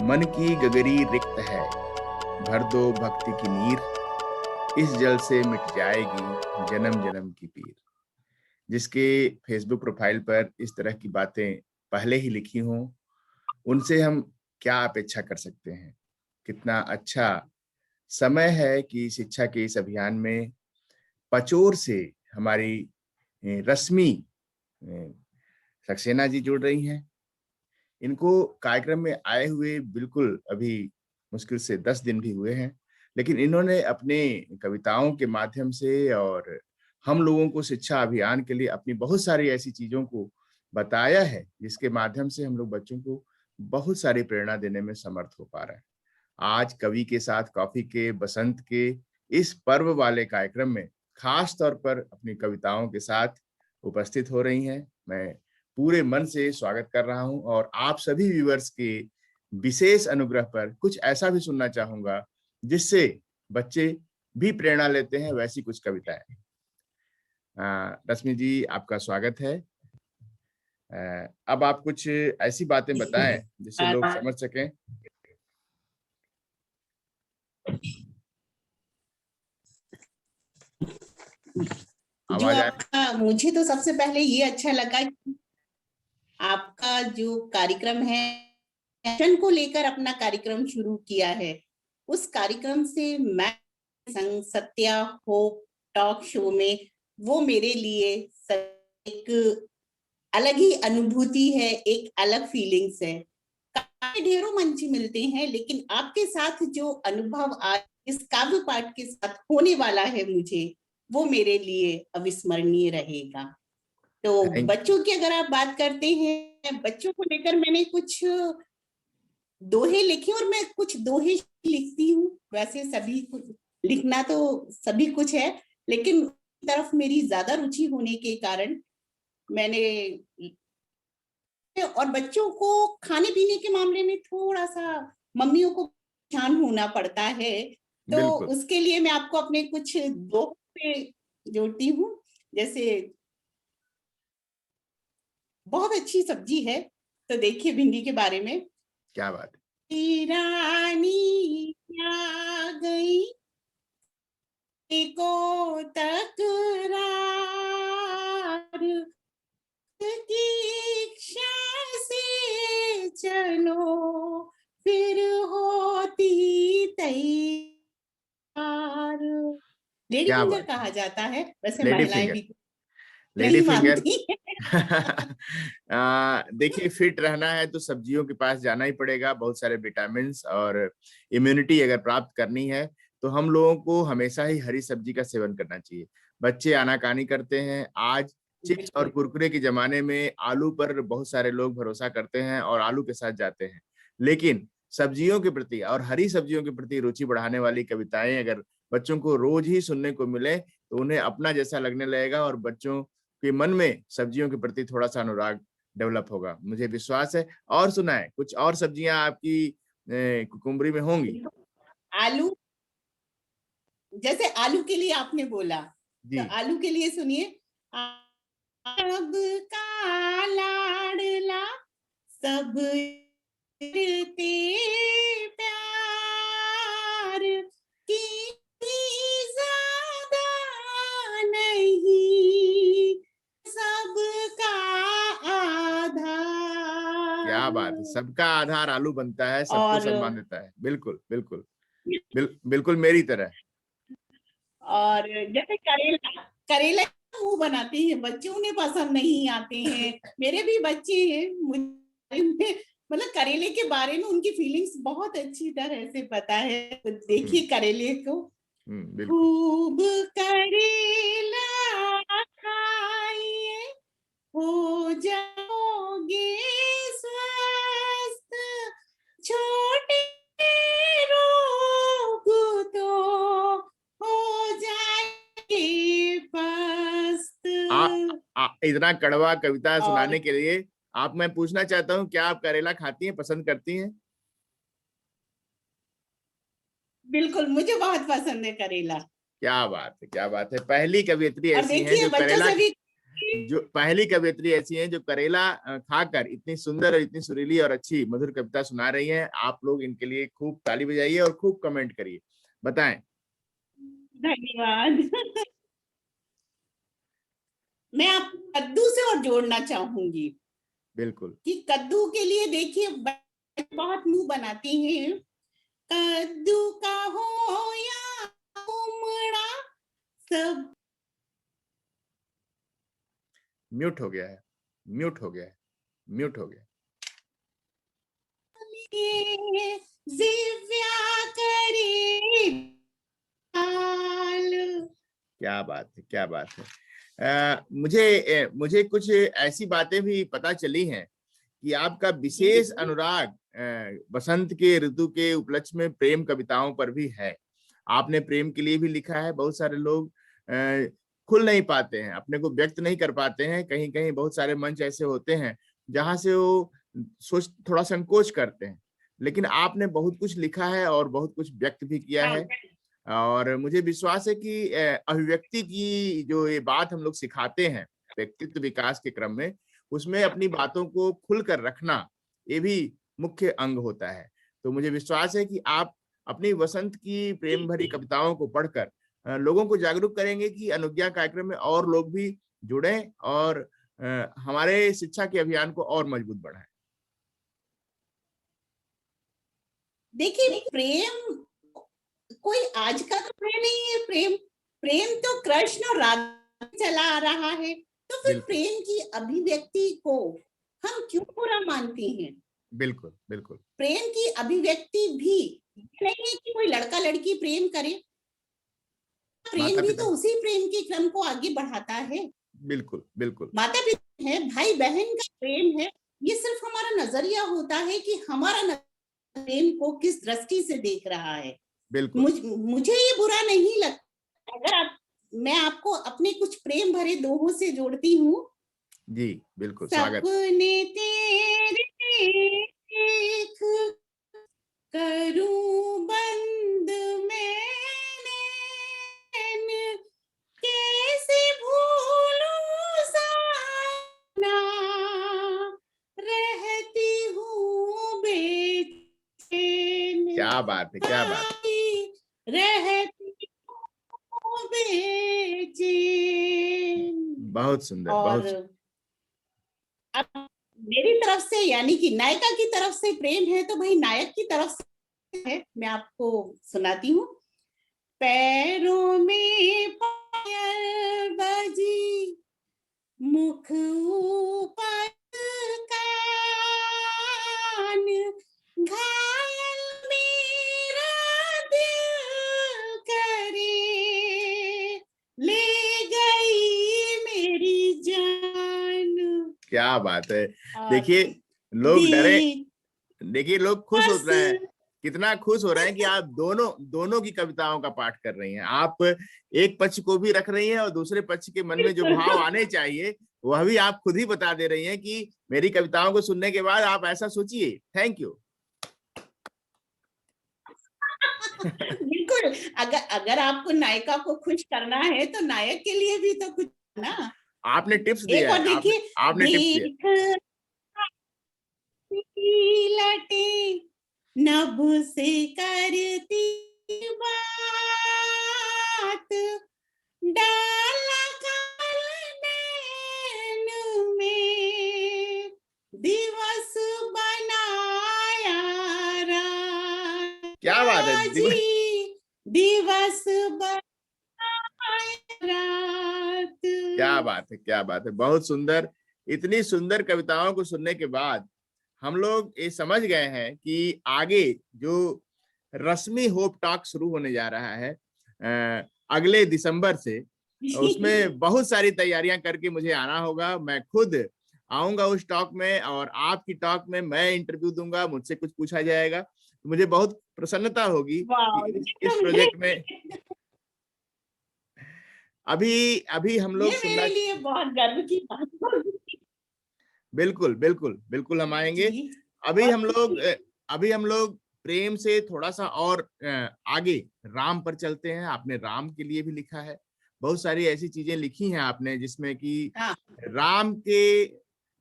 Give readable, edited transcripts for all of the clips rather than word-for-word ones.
मन की गगरी रिक्त है, भर दो भक्ति की नीर, इस जल से मिट जाएगी जन्म जन्म की पीर। जिसके फेसबुक प्रोफाइल पर इस तरह की बातें पहले ही लिखी हों, उनसे हम क्या अपेक्षा कर सकते हैं। कितना अच्छा समय है कि शिक्षा के इस अभियान में पचोर से हमारी रश्मि सक्सेना जी जुड़ रही हैं। इनको कार्यक्रम में आए हुए बिल्कुल अभी मुश्किल से 10 दिन भी हुए हैं, लेकिन इन्होंने अपने कविताओं के माध्यम से और हम लोगों को शिक्षा अभियान के लिए अपनी बहुत सारी ऐसी चीज़ों को बताया है, जिसके माध्यम से हम लोग बच्चों को बहुत सारी प्रेरणा देने में समर्थ हो पा रहे हैं। आज कवि के साथ कॉफ़ी के बसंत के इस पर्व वाले कार्यक्रम में खास तौर पर अपनी कविताओं के साथ उपस्थित हो रही हैं। मैं पूरे मन से स्वागत कर रहा हूं और आप सभी व्यूअर्स के विशेष अनुग्रह पर कुछ ऐसा भी सुनना चाहूंगा जिससे बच्चे भी प्रेरणा लेते हैं, वैसी कुछ कविताएं। रश्मि जी, आपका स्वागत है। अब आप कुछ ऐसी बातें बताएं जिससे लोग समझ सकें। जो आवाज आ आपका, मुझे तो सबसे पहले ये अच्छा लगा कि आपका जो कार्यक्रम है, फैशन को लेकर अपना कार्यक्रम शुरू किया है। उस कार्यक्रम से मैं संग सत्या होप टॉक शो में, वो मेरे लिए एक अलग ही अनुभूति है, एक अलग फीलिंग्स है। ढेरों मंच मिलते हैं, लेकिन आपके साथ जो अनुभव आज इस काव्य पाठ के साथ होने वाला है, मुझे वो मेरे लिए अविस्मरणीय रहेगा। तो बच्चों की अगर आप बात करते हैं, बच्चों को लेकर मैंने कुछ दोहे लिखे और मैं कुछ दोहे लिखती हूँ। वैसे सभी कुछ लिखना तो सभी कुछ है, लेकिन तरफ मेरी ज्यादा रुचि होने के कारण मैंने, और बच्चों को खाने पीने के मामले में थोड़ा सा मम्मियों को परेशान होना पड़ता है, तो उसके लिए मैं आपको अपने कुछ दोहे जोड़ती हूँ। जैसे बहुत अच्छी सब्जी है, तो देखिए भिंडी के बारे में। क्या बात है। रानी आ गई को तकरार की इच्छा से चलो फिर होती तैयार। लेडी फिंगर कहा जाता है, वैसे महिलाएं भी लेडी फिंगर। मानती देखिए, फिट रहना है तो सब्जियों के पास जाना ही पड़ेगा। बहुत सारे विटामिन और इम्यूनिटी अगर प्राप्त करनी है तो हम लोगों को हमेशा ही हरी सब्जी का सेवन करना चाहिए। बच्चे आनाकानी करते हैं। आज चिप्स और कुरकुरे के जमाने में आलू पर बहुत सारे लोग भरोसा करते हैं और आलू के साथ जाते हैं, लेकिन सब्जियों के प्रति और हरी सब्जियों के प्रति रुचि बढ़ाने वाली कविताएं अगर बच्चों को रोज ही सुनने को मिले तो उन्हें अपना जैसा लगने लगेगा और बच्चों के मन में सब्जियों के प्रति थोड़ा सा अनुराग डेवलप होगा, मुझे विश्वास है। और सुनाए, कुछ और सब्जियां आपकी कुकुम्बरी में होंगी? आलू, जैसे आलू के लिए आपने बोला, तो आलू के लिए सुनिए। अब का लाडला सब करते प्यार की ज्यादा नहीं, सबका आधार। क्या बात है, सबका आधार आलू बनता है, सबको सम्मान देता है। बिल्कुल बिल्कुल बिल्कुल मेरी तरह। और जैसे करेला, करेला मुंह बनाते हैं, बच्चे उन्हें पसंद नहीं आते हैं। मेरे भी बच्चे हैं, मुझे मतलब करेले के बारे में उनकी फीलिंग्स बहुत अच्छी तरह से पता है। तो देखिए करेले को, खूब करेला खाइए हो जाओगे स्वस्थ, छोटे रोग तो हो जाएंगे पस्त। इतना कड़वा कविता सुनाने के लिए आप, मैं पूछना चाहता हूँ, क्या आप करेला खाती हैं, पसंद करती हैं? बिल्कुल, मुझे बहुत पसंद है करेला। क्या बात है, क्या बात है। पहली कवियत्री और ऐसी हैं देखिए जो बच्चों करेला से भी जो पहली कवयित्री ऐसी हैं जो करेला खाकर इतनी सुंदर और इतनी सुरीली और अच्छी मधुर कविता सुना रही हैं। आप लोग इनके लिए खूब ताली बजाइए और खूब कमेंट करिए। बताएं। धन्यवाद। मैं आपको कद्दू से और जोड़ना चाहूंगी। बिल्कुल। कि कद्दू के लिए देखिए बहुत मुंह बनाती हैं, कद्दू का हो या उमड़ा सब। म्यूट हो गया है, म्यूट हो गया है, म्यूट हो गया। दिव्या करे क्या बात है, क्या बात है। मुझे कुछ ऐसी बातें भी पता चली हैं कि आपका विशेष अनुराग बसंत के ऋतु के उपलक्ष्य में प्रेम कविताओं पर भी है। आपने प्रेम के लिए भी लिखा है। बहुत सारे लोग खुल नहीं पाते हैं, अपने को व्यक्त नहीं कर पाते हैं। कहीं कहीं बहुत सारे मंच ऐसे होते हैं जहां से वो थोड़ा संकोच करते हैं, लेकिन आपने बहुत कुछ लिखा है और बहुत कुछ व्यक्त भी किया है। और मुझे विश्वास है कि अभिव्यक्ति की जो ये बात हम लोग सिखाते हैं व्यक्तित्व विकास के क्रम में, उसमें अपनी बातों को खुलकर रखना ये भी मुख्य अंग होता है। तो मुझे विश्वास है कि आप अपनी वसंत की प्रेम भरी कविताओं को पढ़कर लोगों को जागरूक करेंगे कि अनुज्ञा कार्यक्रम में और लोग भी जुड़ें और हमारे शिक्षा के अभियान को और मजबूत बढ़ाएं। देखिए प्रेम कोई आज का तो प्रेम नहीं है। प्रेम प्रेम तो कृष्ण और राधा चला आ रहा है। तो फिर प्रेम की अभिव्यक्ति को हम क्यों बुरा मानते हैं? बिल्कुल बिल्कुल। प्रेम की अभिव्यक्ति भी नहीं है कि कोई लड़का लड़की प्रेम करे, प्रेम भी तो उसी प्रेम के क्रम को आगे बढ़ाता है। बिल्कुल बिल्कुल। माता पिता है, भाई बहन का प्रेम है। ये सिर्फ हमारा नजरिया होता है कि हमारा प्रेम को किस दृष्टि से देख रहा है। मुझे ये बुरा नहीं लगता। अगर मैं आपको अपने कुछ प्रेम भरे दोहों से जोड़ती हूँ। जी बिल्कुल, स्वागत। सपने तेरे देख करूं बंद मैंने, कैसे भूलूं सपना, रहती हूँ बेचैन। क्या बात है, क्या बात है। रहती हूँ बेचैन। बहुत सुंदर, और बहुत। अब मेरी तरफ से यानी कि नायिका की तरफ से प्रेम है तो भाई नायक की तरफ से है। मैं आपको सुनाती हूँ। पैरों में पायल बजी, मुख ऊपर कान, घायल मेरा दिल करे, ले गई मेरी जान। क्या बात है। देखिए लोग डरे, देखिए लोग खुश हो रहे हैं, कितना खुश हो रहे हैं कि आप दोनों की कविताओं का पाठ कर रही हैं। आप एक पक्ष को भी रख रही हैं और दूसरे पक्ष के मन में जो भाव आने चाहिए वह भी आप खुद ही बता दे रही हैं कि मेरी कविताओं को सुनने के बाद आप ऐसा सोचिए। Thank you. बिल्कुल। अगर आपको नायिका को खुश करना है तो नायक के लिए भी तो कुछ ना। आपने टिप्स दिया एक और है, देखिए, आपने टिप्स दिया। लटे नभ से करती बात, डाला नैन में दिवस बनाया रात। क्या बात है, दिवस बनाया रात। क्या बात है, क्या बात है। बहुत सुंदर। इतनी सुंदर कविताओं को सुनने के बाद हम लोग ये समझ गए हैं कि आगे जो रश्मि होप टॉक शुरू होने जा रहा है अगले दिसंबर से, उसमें बहुत सारी तैयारियां करके मुझे आना होगा। मैं खुद आऊंगा उस टॉक में और आपकी टॉक में मैं इंटरव्यू दूंगा, मुझसे कुछ पूछा जाएगा। मुझे बहुत प्रसन्नता होगी इस प्रोजेक्ट में। अभी हम लोग ये मेरे लिए बहुत गर्व की बात होगी। बिल्कुल बिल्कुल बिल्कुल, हम आएंगे। अभी हम लोग प्रेम से थोड़ा सा और आगे राम पर चलते हैं। आपने राम के लिए भी लिखा है, बहुत सारी ऐसी चीजें लिखी हैं आपने जिसमें कि हाँ, राम के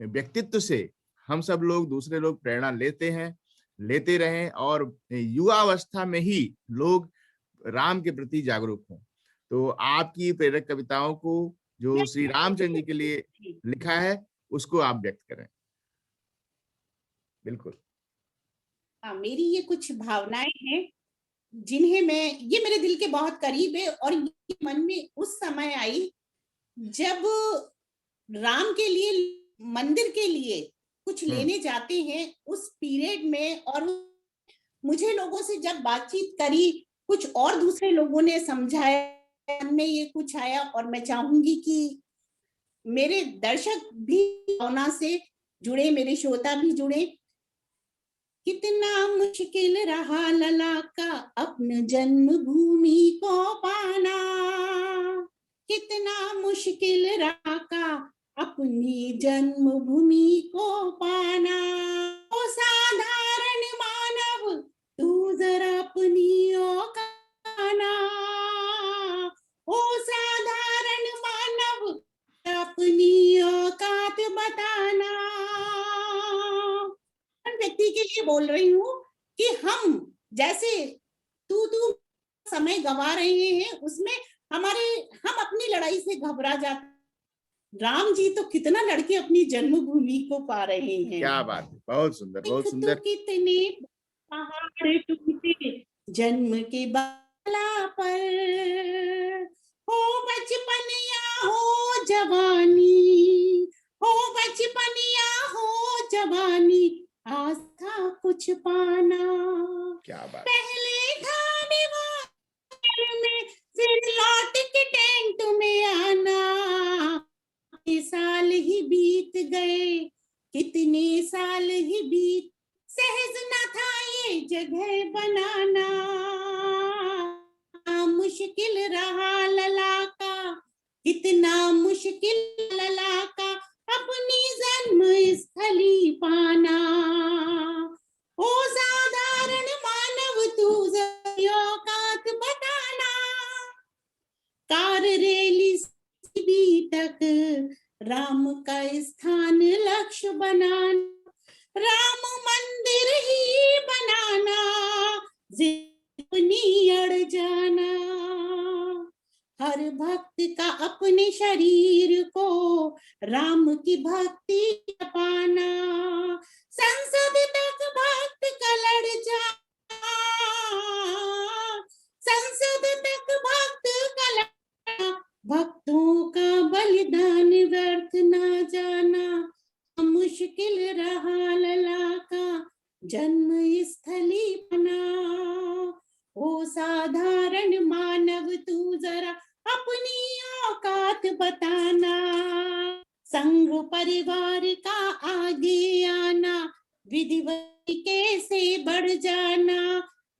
व्यक्तित्व से हम सब लोग, दूसरे लोग प्रेरणा लेते हैं, लेते रहें, और युवावस्था में ही लोग राम के प्रति जागरूक हों। तो आपकी प्रेरक कविताओं को जो श्री रामचंद्र जी के लिए लिखा है उसको आप व्यक्त करें। बिल्कुल। हाँ, मेरी ये कुछ भावनाएं हैं जिन्हें मैं, ये मेरे दिल के बहुत करीब है, और ये मन में उस समय आई जब राम के लिए, मंदिर के लिए कुछ लेने जाते हैं उस पीरियड में, और मुझे लोगों से जब बातचीत करी, कुछ और दूसरे लोगों ने समझाया, मन में ये कुछ आया, और मैं चाहूंगी कि मेरे दर्शक भी भावना से जुड़े, मेरे श्रोता भी जुड़े। कितना मुश्किल रहा लला का अपने जन्मभूमि को पाना, कितना मुश्किल रहा का अपनी जन्मभूमि को पाना। ओ साधारण मानव तू जरा अपनी औकात आना, ओ साधारण मानव अपनी औकात बताना। व्यक्ति के लिए बोल रही हूँ कि हम जैसे तू समय गवा रहे हैं, उसमें हम अपनी लड़ाई से घबरा जाते, राम जी तो कितना लड़के अपनी जन्मभूमि को पा रहे हैं। क्या बात है, बहुत सुंदर, बहुत तो सुंदर। कितने पहाड़ टूटे जन्म के बाला पर, हो बचपन या हो जवानी, हो बचपन या हो जवानी, आस था कुछ पाना। क्या बात। पहले था निवार में, फिर लौट के टेंट में आना। कितने साल ही बीत गए, कितने साल ही बीत, सहज न था ये जगह बनाना। मुश्किल रहा लला का, कितना मुश्किल लला का अपनी जन्म स्थली पाना। ओ साधारण मानव तू जरा औकात बताना। कार रैली भी तक राम का स्थान लक्ष्य बनाना, राम मंदिर ही बनाना, जिंदगी अड़ जाना। हर भक्त का अपने शरीर को राम की भक्ति पाना, संसद तक भक्त का लड़ जाना, संसद तक भक्त का लड़, भक्तों का बलिदान व्यर्थ ना जाना। मुश्किल रहा लला का जन्म स्थली बना। ओ साधारण मानव तू जरा अपनी औकात बताना। संग परिवार का आगे आना, विधिवत कैसे बढ़ जाना।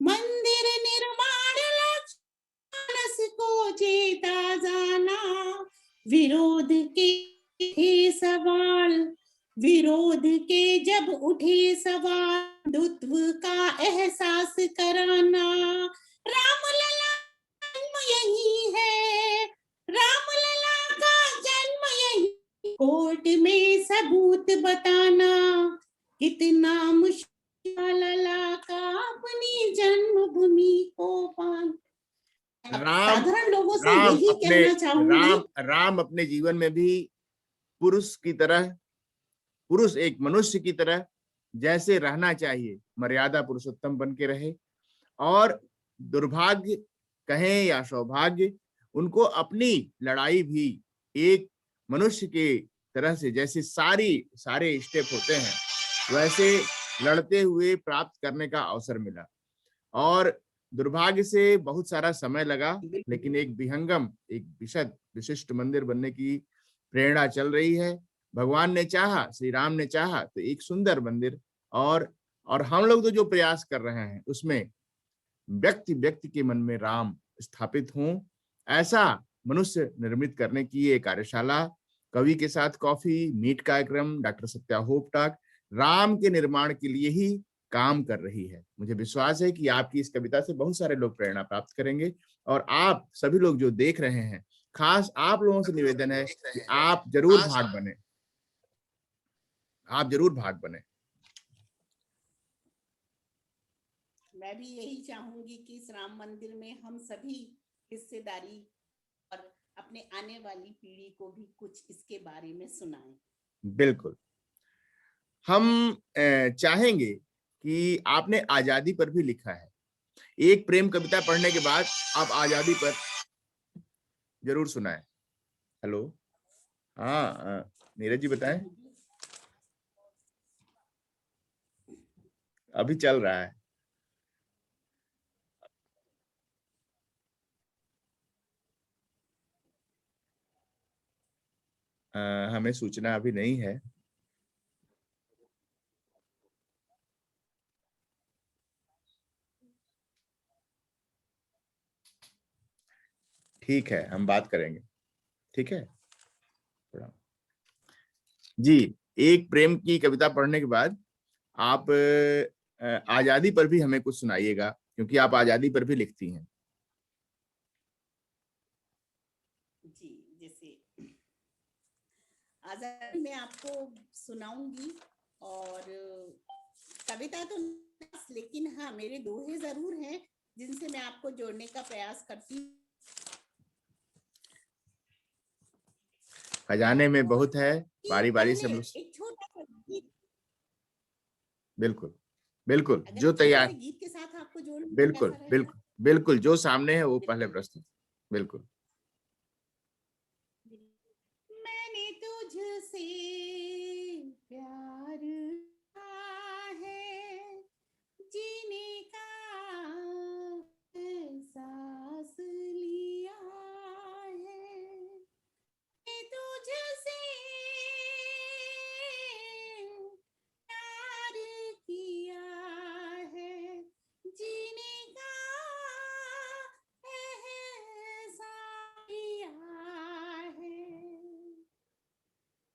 मंदिर निर्माण लक्ष्य मानस को जेता जाना। विरोध के थे सवाल, विरोध के जब उठे सवाल, हिंदुत्व का एहसास कराना। राम लला जन्म यही है, राम लला का जन्म यही, कोर्ट में सबूत बताना। कितना मुश्किल लला का अपनी जन्मभूमि को पाना। राम साधारण लोगों से राम यही अपने कहना चाहूंगी। राम अपने जीवन में भी पुरुष की तरह, पुरुष एक मनुष्य की तरह जैसे रहना चाहिए, मर्यादा पुरुषोत्तम बन के रहे, और दुर्भाग्य कहें या सौभाग्य, उनको अपनी लड़ाई भी एक मनुष्य के तरह से, जैसे सारे स्टेप होते हैं वैसे लड़ते हुए प्राप्त करने का अवसर मिला। और दुर्भाग्य से बहुत सारा समय लगा, लेकिन एक विहंगम, एक विशिष्ट मंदिर बनने की प्रेरणा चल रही है। भगवान ने चाहा, श्री राम ने चाहा तो एक सुंदर मंदिर, और हम लोग तो जो प्रयास कर रहे हैं उसमें व्यक्ति व्यक्ति के मन में राम स्थापित हों, ऐसा मनुष्य निर्मित करने की ये कार्यशाला, कवि के साथ कॉफी, मीट कार्यक्रम, doctor Satya hope talk Ram के निर्माण के लिए ही काम कर रही है। मुझे विश्वास है कि आपकी इस कविता से बहुत सारे लोग प्रेरणा प्राप्त करेंगे, और आप सभी लोग जो देख रहे हैं खास आप लोगों से निवेदन है कि आप जरूर भाग बने, आप जरूर भाग बने। मैं भी यही चाहूंगी कि इस राम मंदिर में हम सभी हिस्सेदारी और अपने आने वाली पीढ़ी को भी कुछ इसके बारे में सुनाएं। बिल्कुल। हम चाहेंगे कि आपने आजादी पर भी लिखा है, एक प्रेम कविता पढ़ने के बाद आप आजादी पर जरूर सुनाएं। हेलो, हाँ नीरज जी बताएं। अभी चल रहा है। हमें सूचना अभी नहीं है। ठीक है, हम बात करेंगे। ठीक है जी। एक प्रेम की कविता पढ़ने के बाद आप आजादी पर भी हमें कुछ सुनाइएगा, क्योंकि आप आजादी पर भी लिखती हैं। जी, जैसे आजादी में आपको सुनाऊंगी, और कविता तो नहीं, लेकिन हाँ मेरे दोहे जरूर हैं जिनसे मैं आपको जोड़ने का प्रयास करती हूँ। खजाने में बहुत है, बारी बारी से हम लोग। एक छोटा सा गीत, बिल्कुल बिल्कुल, अगर जो एक छोटे से तैयार। गीत के साथ आपको जोड़ूं तो बिल्कुल कैसा रहेगा? बिल्कुल बिल्कुल, जो सामने है वो पहले बिल्कुल। प्रस्तुत। बिल्कुल। मैंने तुझसे प्यार किया है, जीने का एहसास लिया है, मैं तुझसे प्यार किया है, जीने का एहसास लिया है,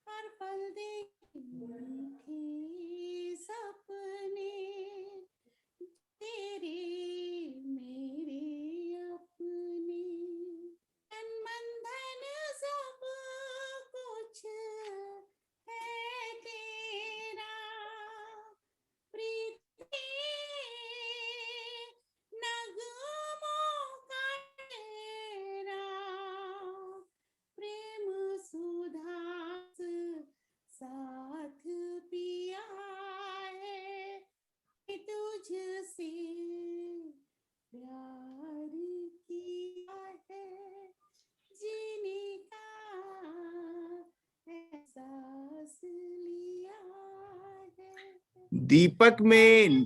हर पल देखे सपने तेरे मेरे अपने, तन मन धन सब कुछ है तेरा, प्रीत के नगमों का तेरा, प्रेम सुधा साथ पिया है, तुझसे प्यार किया है, जीने का एहसास लिया है। दीपक में,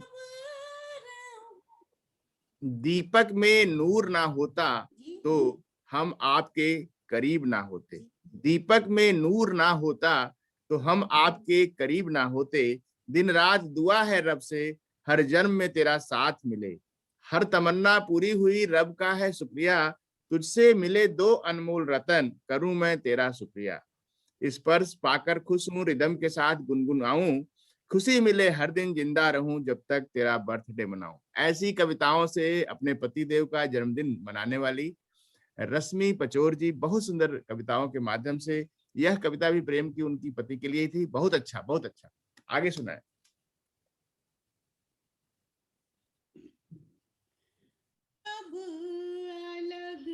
दीपक में नूर ना होता तो हम आपके करीब ना होते, दीपक में नूर ना होता तो हम आपके करीब ना होते, दिन रात दुआ है रब से हर जन्म में तेरा साथ मिले, हर तमन्ना पूरी हुई रब का है शुक्रिया, तुझसे मिले दो अनमोल रतन करूं मैं तेरा शुक्रिया, स्पर्श पाकर खुश हूं रिदम के साथ गुनगुनाऊं, खुशी मिले हर दिन जिंदा रहूं जब तक तेरा बर्थडे मनाऊं। ऐसी कविताओं से अपने पति देव का जन्मदिन मनाने वाली रश्मि पचोर जी बहुत सुंदर कविताओं के माध्यम से, यह कविता भी प्रेम की उनकी पति के लिए थी। बहुत अच्छा, बहुत अच्छा। आगे सुनाए। अब अलग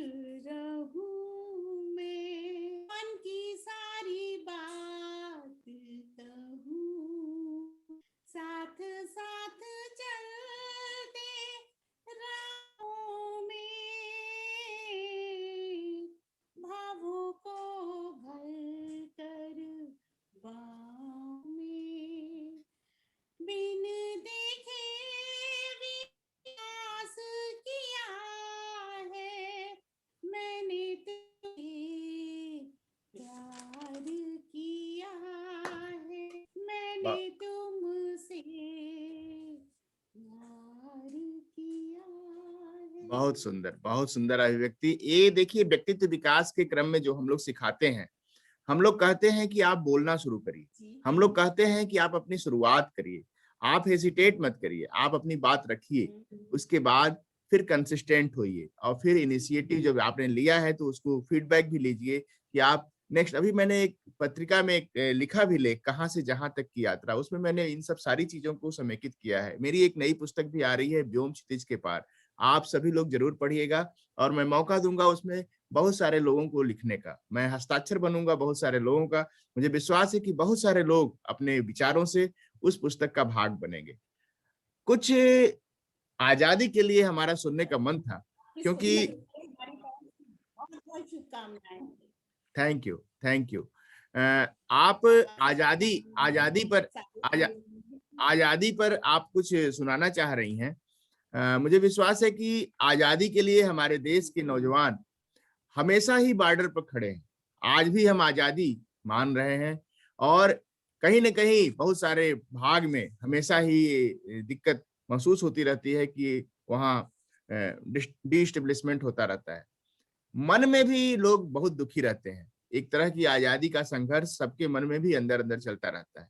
रहूं मैं, मन की सारी बात कहूं, साथ साथ चलते राहों में, भावों को भर कर बाहों में, बिन देखे विश्वास किया है, मैंने तुझे प्यार किया है, मैंने तुमसे प्यार किया है। बहुत सुंदर, बहुत सुंदर अभिव्यक्ति। ये देखिए, व्यक्तित्व विकास के क्रम में जो हम लोग सिखाते हैं, हम लोग कहते हैं कि आप बोलना शुरू करिए, हम लोग कहते हैं कि आप अपनी शुरुआत करिए, आप हेजिटेट मत करिए, आप अपनी बात रखिए, उसके बाद फिर कंसिस्टेंट होइए और फिर इनिशिएटिव जब आपने लिया है तो उसको फीडबैक भी लीजिए कि आप नेक्स्ट। अभी मैंने एक पत्रिका में एक लिखा भी लेख, कहाँ से जहां तक की यात्रा, उसमें मैंने इन सब सारी चीजों को समेकित किया है। मेरी एक नई पुस्तक भी आ रही है, व्योम क्षितिज के पार, आप सभी लोग जरूर पढ़िएगा और मैं मौका दूंगा उसमें बहुत सारे लोगों को लिखने का, मैं हस्ताक्षर बनूंगा बहुत सारे लोगों का। मुझे विश्वास है कि बहुत सारे लोग अपने विचारों से उस पुस्तक का भाग बनेंगे। कुछ आजादी के लिए हमारा सुनने का मन था, इस क्योंकि पुस्तक के लिए हमारी बहुत बहुत शुभकामनाएं। Thank you, thank you. आप आजादी आजादी पर आजा, आजादी पर आप कुछ सुनाना चाह रही हैं। मुझे विश्वास है कि आजादी के लिए हमारे देश के नौजवान हमेशा ही बॉर्डर पर खड़े हैं। आज भी हम आजादी मान रहे हैं और कहीं न कहीं बहुत सारे भाग में हमेशा ही दिक्कत महसूस होती रहती है कि वहाँ डिस्टेब्लिशमेंट होता रहता है। मन में भी लोग बहुत दुखी रहते हैं। एक तरह की आजादी का संघर्ष सबके मन में भी अंदर-अंदर चलता रहता है।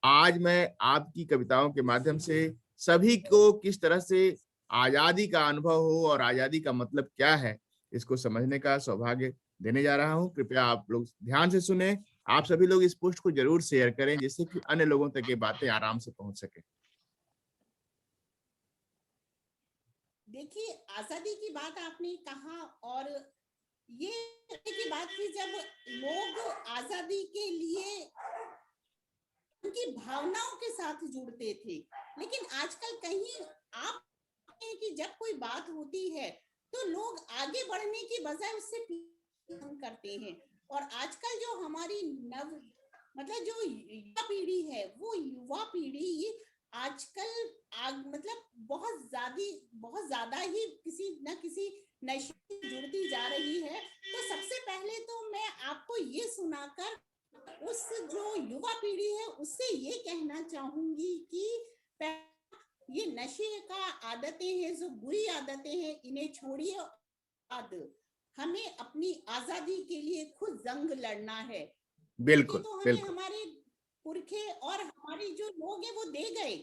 आज मैं आपकी कविताओं के माध्यम से सभी को किस तरह से आजादी का अनुभव हो और आजादी का मतलब क्या है, इसको समझने का सौभाग्य देने जा रहा हूं। कृपया आप लोग ध्यान से सुने। आप सभी लोग इस पोस्ट को जरूर शेयर करें जिससे कि अन्य लोगों तक ये बातें आराम से पहुंच सके। देखिए, आजादी की बात आपने कहा और ये की बात की, जब लोग आजादी के लिए उनकी भावनाओं के साथ जुड़ते थे, लेकिन आजकल कहीं आप कि जब कोई बात होती है तो लोग आगे बढ़ने की बजाय उससे पीछे करते हैं। और आजकल जो हमारी नव मतलब जो युवा पीढ़ी है, वो युवा पीढ़ी आजकल मतलब बहुत ज्यादा ही किसी न किसी नशे से जुड़ती जा रही है। तो सबसे पहले तो मैं आपको ये सुनाकर उस जो युवा पीढ़ी है उससे ये कहना चाहूंगी कि ये नशे का आदतें हैं, जो बुरी आदतें हैं, इन्हें छोड़िए। हमें अपनी आजादी के लिए खुद जंग लड़ना है। ये बिल्कुल, तो हमें बिल्कुल। हमारे पुरखे और हमारे जो लोग हैं वो दे गए।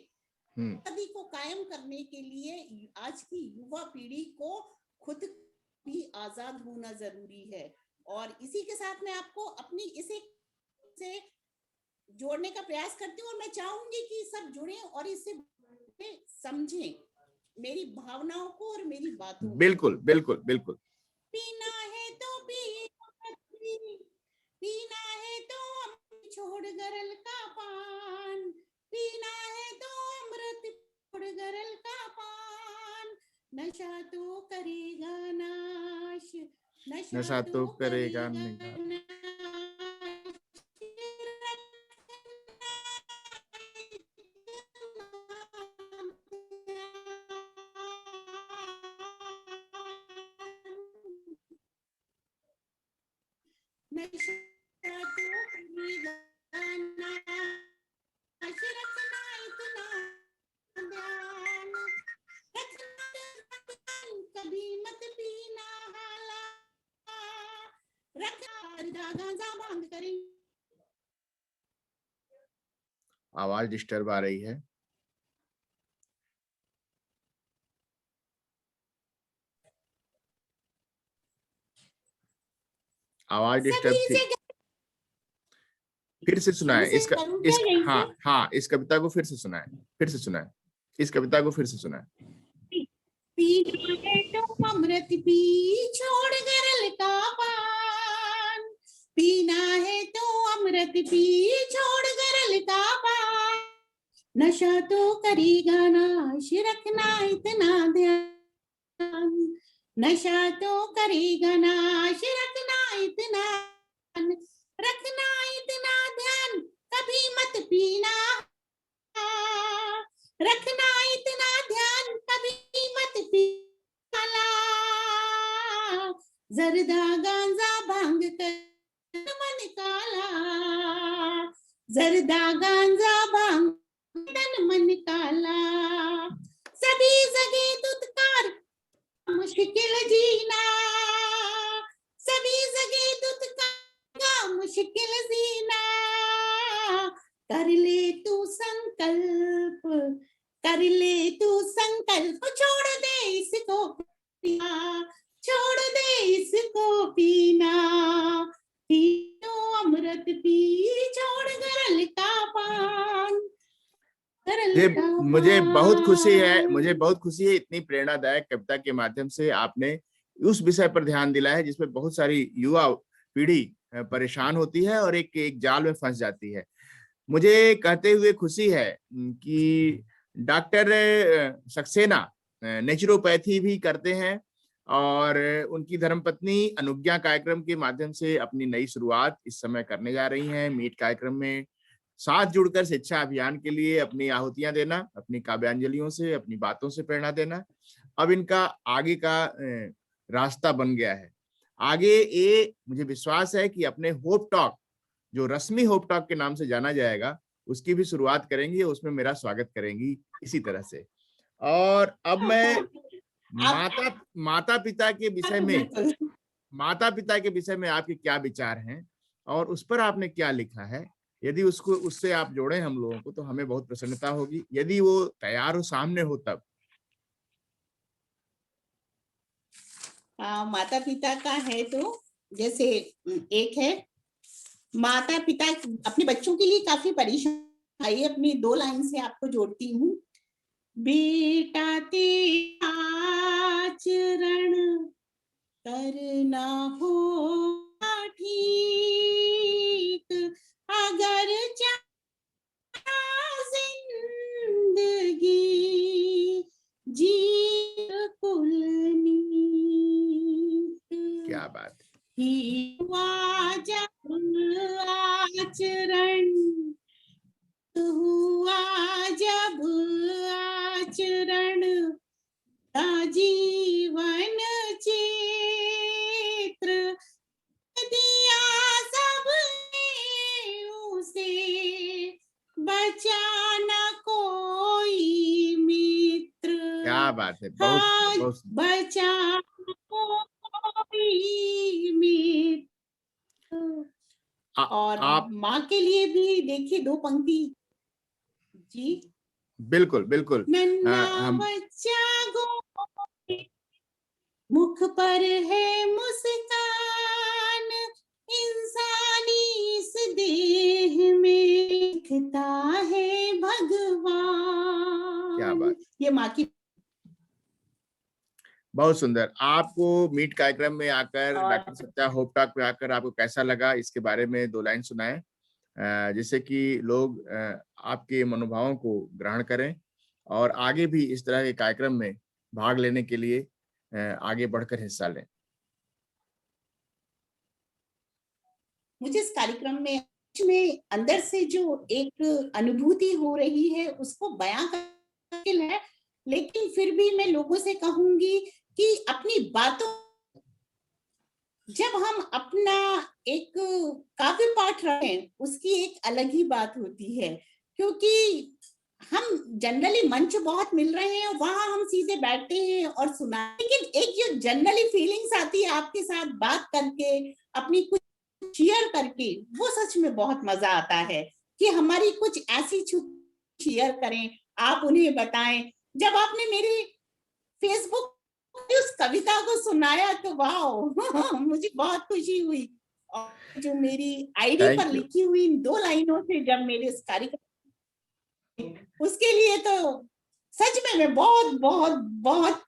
आजादी को कायम करने के लिए आज की युवा पीढ़ी को खुद भी आजाद होना जरूरी है। और इसी के साथ मैं आपको अपनी इसे से जोड़ने का प्रयास करती हूँ और मैं चाहूंगी कि सब जुड़े और इसे समझें, मेरी भावनाओं को और मेरी बातों को। बिल्कुल, बिल्कुल, बिल्कुल। पीना है तो पीना है तो छोड़ गरल का पान, पीना है तो अमृत छोड़ गरल का पान, नशा तो करेगा नाश, नशा तो करेगा निगाह। नशा तो करेगा नाश, रखना इतना ध्यान, कभी मत पीना हाला, रखना गांजा बांध करें। आवाज डिस्टर्ब आ रही है। आवाज सभी डिस्टर्ब थी। जगह फिर से सुनाए से इसका, करूं क्या इस यहीं से? हाँ हाँ, इस कविता को फिर से सुनाए, फिर से सुनाए, इस कविता को फिर से सुनाए। पीना है तो अमृत पी छोड़ गरल का पान, पीना है तो अमृत पी छोड़ गरल का पान, नशा तो करेगा नाश, रखना इतना ध्यान, नशा तो करेगा नाश, रखना इतना ध्यान, रखना इतना ध्यान, कभी मत पीना, रखना इतना ध्यान, कभी मत पीना, जरदा गांजा भांग कर मन काला, जरदा गांजा भांग तन मन काला, सभी जगह दुत्कार मुश्किल जीना, सभी जगह दुत्कार मुश्किल जीना, कर ले तू संकल्प, कर कर ले तू संकल्प, छोड़ दे इसको पीना, छोड़ दे इसको पीना, पीनो अमृत पी, छोड़ गरल का पान, गरल का मुझे बहुत खुशी है, पान। मुझे बहुत खुशी है इतनी प्रेरणादायक कविता के माध्यम से आपने उस विषय पर ध्यान दिला है जिसमें बहुत सारी युवा पीढ़ी परेशान होती है और एक जाल में फंस जाती है। मुझे कहते हुए खुशी है कि डॉक्टर सक्सेना नेचुरोपैथी भी करते हैं और उनकी धर्मपत्नी अनुज्ञा कार्यक्रम के माध्यम से अपनी नई शुरुआत इस समय करने जा रही हैं। मीट कार्यक्रम में साथ जुड़कर शिक्षा अभियान के लिए अपनी आहुतियां देना, अपनी काव्यांजलियों से, अपनी बातों से प्रेरणा देना, अब इनका आगे का रास्ता बन गया है। आगे ये मुझे विश्वास है कि अपने होप टॉक, जो रश्मि होप टॉक के नाम से जाना जाएगा, उसकी भी शुरुआत करेंगी, उसमें मेरा स्वागत करेंगी इसी तरह से। और अब मैं माता पिता के विषय में, माता पिता के विषय में आपके क्या विचार हैं और उस पर आपने क्या लिखा है, यदि उसको उससे आप जोड़ें हम लोगों को तो हमें बहुत प्रसन्नता होगी, यदि वो तैयार हो, सामने हो तब। माता पिता का है तो जैसे एक है, माता पिता अपने बच्चों के लिए काफी परेशान। आइए अपनी 2 लाइन से आपको जोड़ती हूँ। बेटा तेरा आचरण करना हो ठीक, अगर जिंदगी जी कुल क्या बात ही हुआ जब आचरण, हुआ जब आचरण का जीवन चित्र दिया सबने उसे, बचाना कोई मित्र, क्या बात है, बहुत बहुत बचाना कोई मित्र। और आप माँ के लिए भी देखिए 2 पंक्ति जी। बिल्कुल बिल्कुल नन्हा हम बच्चा गोरे, मुख पर है मुस्कान, इंसानी इस देह में दिखता है भगवान। क्या बात, ये माँ की। बहुत सुंदर। आपको मीट कार्यक्रम में आकर, डॉक्टर सत्या होप टॉक में आकर आपको कैसा लगा, इसके बारे में 2 लाइन सुनाएं, जिससे कि लोग आपके मनोभावों को ग्रहण करें और आगे भी इस तरह के कार्यक्रम में भाग लेने के लिए आगे बढ़कर हिस्सा लें। मुझे इस कार्यक्रम में अंदर से जो एक अनुभूति हो रही है उसको बयां करना मुश्किल है, लेकिन फिर भी मैं लोगों से कहूंगी कि अपनी बातों, जब हम अपना एक काव्य पाठ रखें उसकी एक अलग ही बात होती है, क्योंकि हम जनरली मंच बहुत मिल रहे हैं, वहां हम सीधे बैठते हैं और सुना, लेकिन एक जो जनरली फीलिंग्स आती है आपके साथ बात करके, अपनी कुछ शेयर करके, वो सच में बहुत मजा आता है कि हमारी कुछ ऐसी छुप शेयर करें, आप उन्हें बताएं। जब आपने मेरे फेसबुक उस कविता को सुनाया तो वाह मुझे बहुत खुशी हुई, और जो मेरी आईडी पर थैंक यू। लिखी हुई इन 2 लाइनों से जब मेरे इस कार्यक्रम, उसके लिए तो सच में मैं बहुत बहुत बहुत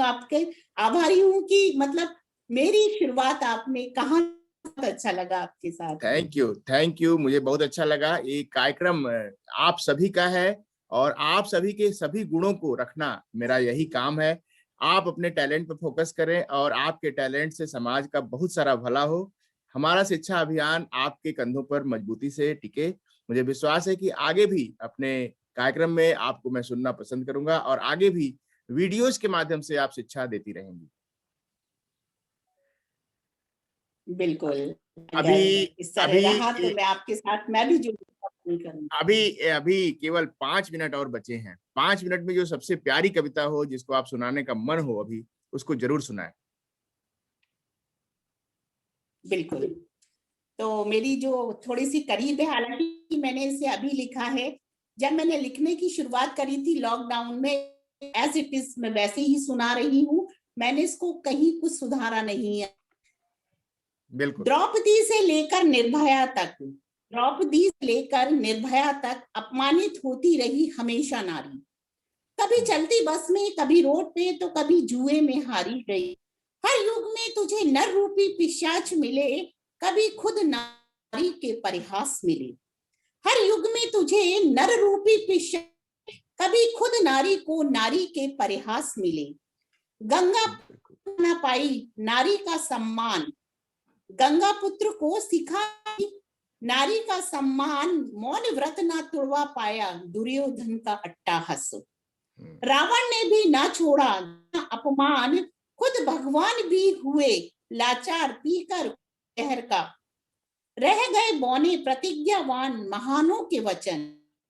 आपके आभारी हूँ कि मतलब मेरी शुरुआत आपने कहा, बहुत अच्छा लगा आपके साथ। थैंक यू, मुझे बहुत अच्छा लगा। ये कार्यक्रम आप सभी का है और आप सभी के सभी गुणों को रखना मेरा यही काम है। आप अपने टैलेंट पर फोकस करें और आपके टैलेंट से समाज का बहुत सारा भला हो। हमारा शिक्षा अभियान आपके कंधों पर मजबूती से टिके। मुझे विश्वास है कि आगे भी अपने कार्यक्रम में आपको मैं सुनना पसंद करूंगा और आगे भी वीडियोस के माध्यम से आप शिक्षा देती रहेंगी। बिल्कुल, अभी अगर इस तरह अभी रहा तो मैं आपके साथ मैं भी जुड़ूंगी करूंगी। अभी अभी केवल 5 मिनट और बचे हैं। 5 मिनट में जो सबसे प्यारी कविता हो, जिसको आप सुनाने का मन हो अभी, उसको जरूर सुनाएं। बिल्कुल। तो मेरी जो थोड़ी सी करीब है, हालांकि मैंने इसे अभी लिखा है, जब मैंने लिखने की शुरुआत करी थी लॉकडाउन में, एज इट इज मैं वैसे ही सुना रही हूँ, मैंने इसको कहीं कुछ सुधारा नहीं है। बिल्कुल। द्रौपदी से लेकर निर्भया तक, द्रौपदी से लेकर निर्भया तक अपमानित होती रही हमेशा नारी। कभी चलती बस में, कभी रोड पे, तो कभी जुए में हारी गई। हर युग में तुझे नर रूपी पिशाच मिले, कभी खुद नारी के परिहास मिले। हर युग में तुझे नर रूपी पिशाच, कभी खुद नारी को नारी के परिहास मिले। गंगा न पाई नारी का सम्मान, गंगा पुत्र को सिखा नारी का सम्मान, मौन व्रत ना तुड़वा पाया दुर्योधन का अट्टाहस। रावण ने भी ना छोड़ा अपमान, खुद भगवान भी हुए लाचार पीकर कहर का। रह गए बौने प्रतिज्ञावान महानों के वचन,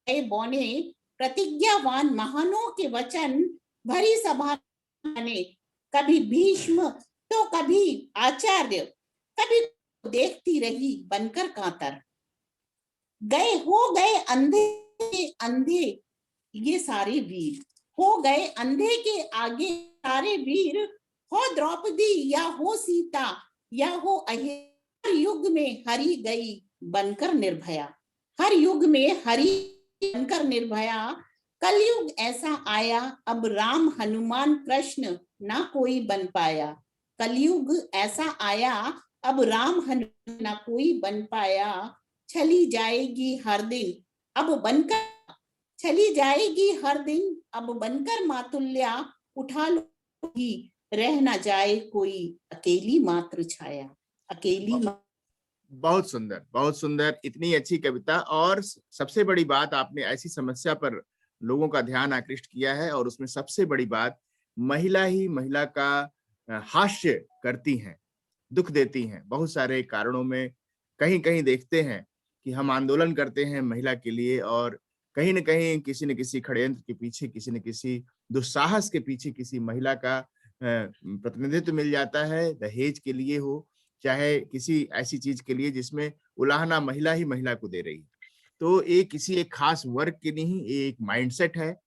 गए बौने प्रतिज्ञावान महानों के वचन, भरी सभा ने कभी भीष्म तो कभी आचार्य, कभी देखती रही बनकर कातर। हो गए अंधे अंधे ये सारे वीर, हो गए अंधे के आगे सारे वीर, हो द्रौपदी या हो सीता या हो अहिल्या, हर युग में हरी गई बनकर निर्भया। हर युग में हरी बनकर निर्भया। कलयुग ऐसा आया अब राम हनुमान कृष्ण ना कोई बन पाया। कलयुग ऐसा आया अब राम हनुमान ना कोई बन पाया। चली जाएगी हर दिन अब बनकर, चली जाएगी हर दिन अब बनकर मातुल्या, उठा लो ही रह ना जाए कोई अकेली मात्र छाया। अकेली बहुत सुंदर, बहुत सुंदर। इतनी अच्छी कविता, और सबसे बड़ी बात, आपने ऐसी समस्या पर लोगों का ध्यान आकृष्ट किया है, और उसमें सबसे बड़ी बात, महिला ही महिला का हास्य करती हैं, दुख देती हैं। बहुत सारे कारणों में कहीं-कहीं देखते हैं कि हम आंदोलन करते हैं महिला के लिए, और कहीं न कहीं किसी न किसी षड्यंत्र के पीछे, किसी न किसी दुस्साहस के पीछे किसी महिला का प्रतिनिधित्व मिल जाता है, दहेज के लिए हो, चाहे किसी ऐसी चीज के लिए जिसमें उलाहना महिला ही महिला को दे रही है। तो ये किसी एक खास वर्ग की नहीं, ये एक माइंडसेट है।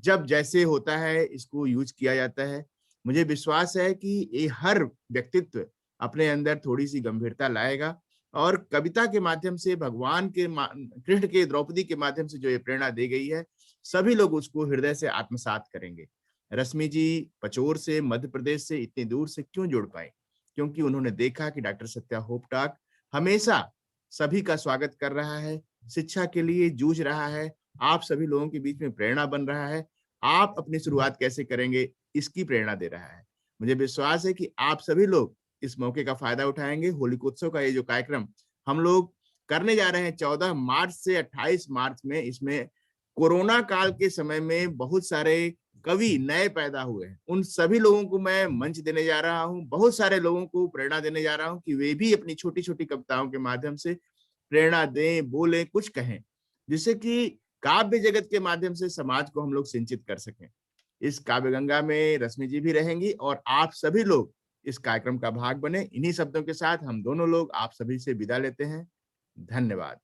जब जैसे होता है इसको यूज किया जाता है। मुझे विश्वास है कि ये हर व्यक्तित्व अपने अंदर थोड़ी-सी गंभीरता लाएगा, और कविता के माध्यम से भगवान के कृष्ण के द्रौपदी के माध्यम से जो ये प्रेरणा दी गई है, सभी लोग उसको हृदय से आत्मसात करेंगे। रश्मि जी पचोर से, मध्य प्रदेश से इतनी दूर से क्यों जुड़ पाई? क्योंकि उन्होंने देखा कि डॉक्टर सत्या होप टॉक हमेशा सभी का स्वागत कर रहा है, शिक्षा के लिए जूझ रहा है, आप सभी लोगों के बीच में प्रेरणा बन रहा है। आप अपनी शुरुआत कैसे करेंगे, इसकी प्रेरणा दे रहा है। मुझे विश्वास है कि आप सभी लोग इस मौके का फायदा उठाएंगे। होलिकोत्सव का ये जो कार्यक्रम हम लोग करने जा रहे हैं 14 मार्च से 28 मार्च में, इसमें कोरोना काल के समय में बहुत सारे कवि नए पैदा हुए हैं। उन सभी लोगों को मैं मंच देने जा रहा हूँ। बहुत सारे लोगों को प्रेरणा देने जा रहा हूँ कि वे भी अपनी छोटी-छोटी कविताओं के माध्यम से प्रेरणा दें, बोलें, कुछ कहें, जिससे कि काव्य जगत के माध्यम से समाज को हम लोग सिंचित कर सकें। इस काव्य गंगा में रश्मि जी भी रहेंगी, और आप सभी लोग इस कार्यक्रम का भाग बने। इन्हीं शब्दों के साथ हम दोनों लोग आप सभी से विदा लेते हैं। धन्यवाद।